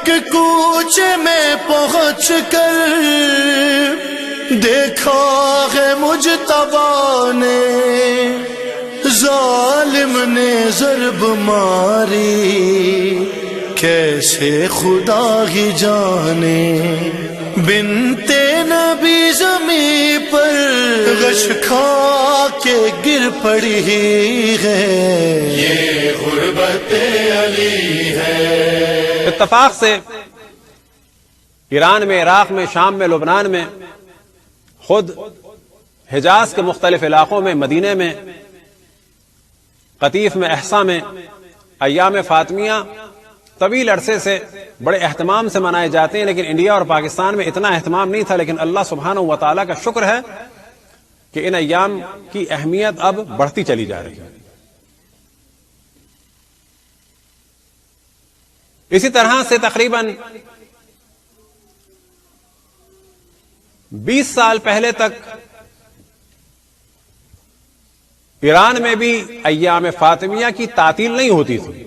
ایک کوچے میں پہنچ کر دیکھا ہے مجتبی نے، ظالم نے ضرب ماری، کیسے خدا ہی جانے، بنتے نبی زمین پر غش کھا کے گر پڑی ہے، یہ غربت علی ہے۔ اتفاق سے ایران میں، عراق میں، شام میں، لبنان میں، خود حجاز کے مختلف علاقوں میں، مدینے میں، قطیف میں، احسا میں ایام فاطمیہ طویل عرصے سے بڑے اہتمام سے منائے جاتے ہیں، لیکن انڈیا اور پاکستان میں اتنا اہتمام نہیں تھا، لیکن اللہ سبحانہ و تعالیٰ کا شکر ہے کہ ان ایام کی اہمیت اب بڑھتی چلی جا رہی ہے۔ اسی طرح سے تقریباً 20 سال پہلے تک ایران میں بھی ایام فاطمیہ کی تعطیل نہیں ہوتی تھی،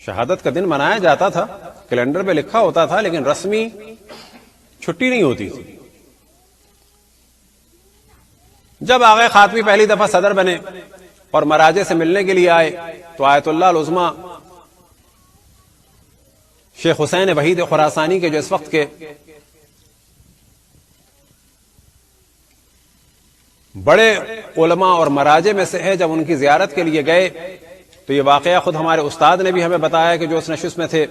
شہادت کا دن منایا جاتا تھا، کیلنڈر پہ لکھا ہوتا تھا، لیکن رسمی چھٹی نہیں ہوتی تھی۔ جب آغا خاتمی پہلی دفعہ صدر بنے اور مراجع سے ملنے کے لیے آئے تو آیت اللہ العظمی شیخ حسین وحید خراسانی کے جو اس وقت کے بڑے علماء اور مراجع میں سے ہے، جب ان کی زیارت کے لیے گئے تو یہ واقعہ خود ہمارے استاد نے بھی ہمیں بتایا کہ جو اس نشست میں تھے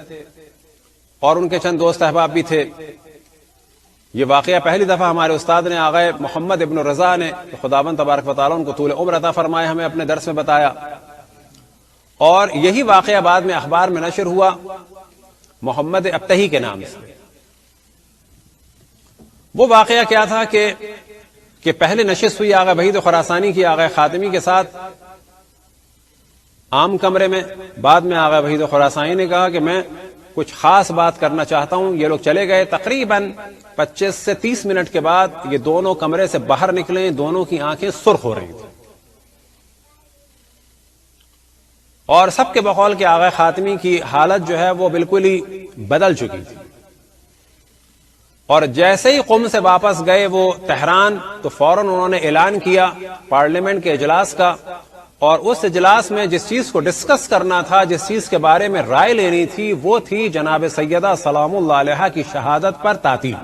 اور ان کے چند دوست احباب بھی تھے۔ یہ واقعہ پہلی دفعہ ہمارے استاد نے آغا محمد ابن رضا نے، خداوند تبارک و تعالیٰ ان کو طول عمر عطا فرمائے، ہمیں اپنے درس میں بتایا، اور یہی واقعہ بعد میں اخبار میں نشر ہوا محمد ابتہی کے نام سے۔ وہ واقعہ کیا تھا کہ پہلے نشست ہوئی آغا وحید خراسانی کی آغا خاتمی کے ساتھ عام کمرے میں، بعد میں آغا وحید خراسانی نے کہا کہ میں کچھ خاص بات کرنا چاہتا ہوں۔ یہ لوگ چلے گئے، تقریباً 25 سے 30 منٹ کے بعد یہ دونوں کمرے سے باہر نکلے، دونوں کی آنکھیں سرخ ہو رہی تھیں، اور سب کے بقول کہ آغا خاتمی کی حالت جو ہے وہ بالکل ہی بدل چکی تھی، اور جیسے ہی قم سے واپس گئے وہ تہران تو فوراً انہوں نے اعلان کیا پارلیمنٹ کے اجلاس کا، اور اس اجلاس میں جس چیز کو ڈسکس کرنا تھا، جس چیز کے بارے میں رائے لینی تھی، وہ تھی جناب سیدہ سلام اللہ علیہا کی شہادت پر تعطیل۔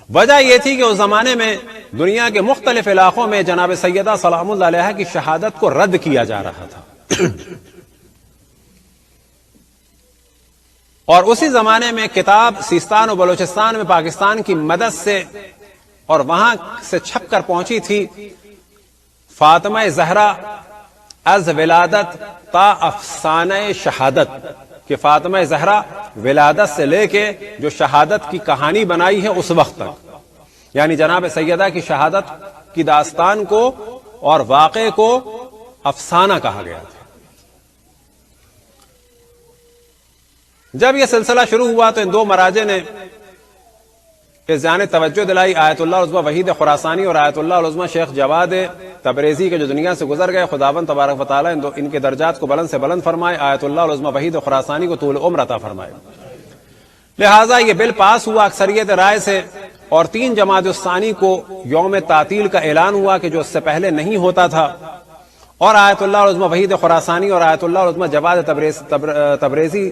وجہ یہ تھی کہ اس زمانے میں دنیا کے مختلف علاقوں میں جناب سیدہ سلام اللہ علیہا کی شہادت کو رد کیا جا رہا تھا، اور اسی زمانے میں کتاب سیستان و بلوچستان میں پاکستان کی مدد سے اور وہاں سے چھپ کر پہنچی تھی فاطمہ زہرا از ولادت تا افسانہ شہادت، کہ فاطمہ زہرا ولادت سے لے کے جو شہادت کی کہانی بنائی ہے اس وقت تک، یعنی جناب سیدہ کی شہادت کی داستان کو اور واقعے کو افسانہ کہا گیا تھا۔ جب یہ سلسلہ شروع ہوا تو ان دو مراجع نے اس جانب توجہ دلائی، آیت اللہ العظمی وحید خراسانی اور آیت اللہ العظمی شیخ جواد تبریزی کے جو دنیا سے گزر گئے، خداوند تبارک و تعالیٰ ان کے درجات کو بلند سے بلند فرمائے، آیت اللہ العظمی وحید خراسانی کو طول عمر عطا فرمائے۔ لہٰذا یہ بل پاس ہوا اکثریت رائے سے، اور 3 جمادی الثانی کو یوم تعطیل کا اعلان ہوا کہ جو اس سے پہلے نہیں ہوتا تھا، اور آیت اللہ العظمی وحید خراسانی اور آیت اللہ العظمی جواد تبریزی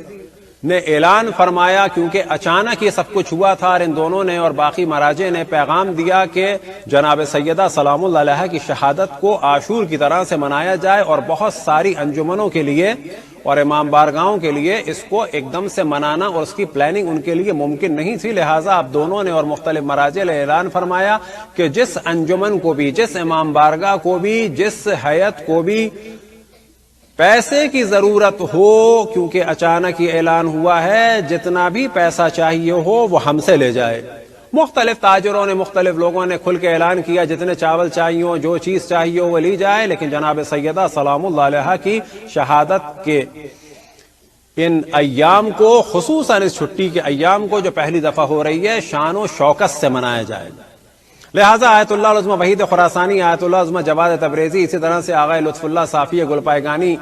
نے اعلان فرمایا، کیونکہ اچانک یہ سب کچھ ہوا تھا، اور ان دونوں نے اور باقی مراجع نے پیغام دیا کہ جناب سیدہ سلام اللہ علیہا کی شہادت کو عاشور کی طرح سے منایا جائے، اور بہت ساری انجمنوں کے لیے اور امام بارگاہوں کے لیے اس کو ایک دم سے منانا اور اس کی پلاننگ ان کے لیے ممکن نہیں تھی۔ لہٰذا اب دونوں نے اور مختلف مراجع نے اعلان فرمایا کہ جس انجمن کو بھی، جس امام بارگاہ کو بھی، جس ہیئت کو بھی پیسے کی ضرورت ہو، کیونکہ اچانک یہ اعلان ہوا ہے، جتنا بھی پیسہ چاہیے ہو وہ ہم سے لے جائے۔ مختلف تاجروں نے، مختلف لوگوں نے کھل کے اعلان کیا جتنے چاول چاہیے ہو، جو چیز چاہیے ہو وہ لی جائے، لیکن جناب سیدہ سلام اللہ علیہا کی شہادت کے ان ایام کو، خصوصاً اس چھٹی کے ایام کو جو پہلی دفعہ ہو رہی ہے، شان و شوکت سے منایا جائے۔ لہٰذا آیت اللہ العظمی وحید خراسانی، آیت اللہ العظمی جواد تبریزی، اسی طرح سے آغا لطف اللہ صافی گل پائگانی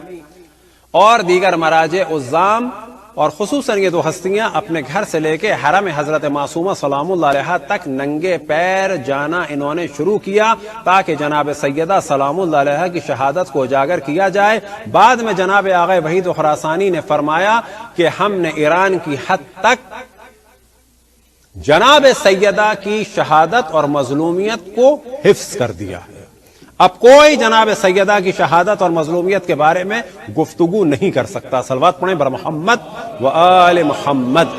اور دیگر مراجع عظام اور خصوصاً یہ دو ہستیاں اپنے گھر سے لے کے حرم حضرت معصومہ سلام اللہ علیہا تک ننگے پیر جانا انہوں نے شروع کیا تاکہ جناب سیدہ سلام اللہ علیہا کی شہادت کو اجاگر کیا جائے۔ بعد میں جناب آغا وحید خراسانی نے فرمایا کہ ہم نے ایران کی حد تک جناب سیدہ کی شہادت اور مظلومیت کو حفظ کر دیا ہے، اب کوئی جناب سیدہ کی شہادت اور مظلومیت کے بارے میں گفتگو نہیں کر سکتا۔ صلوات پڑھیں بر محمد و آل محمد۔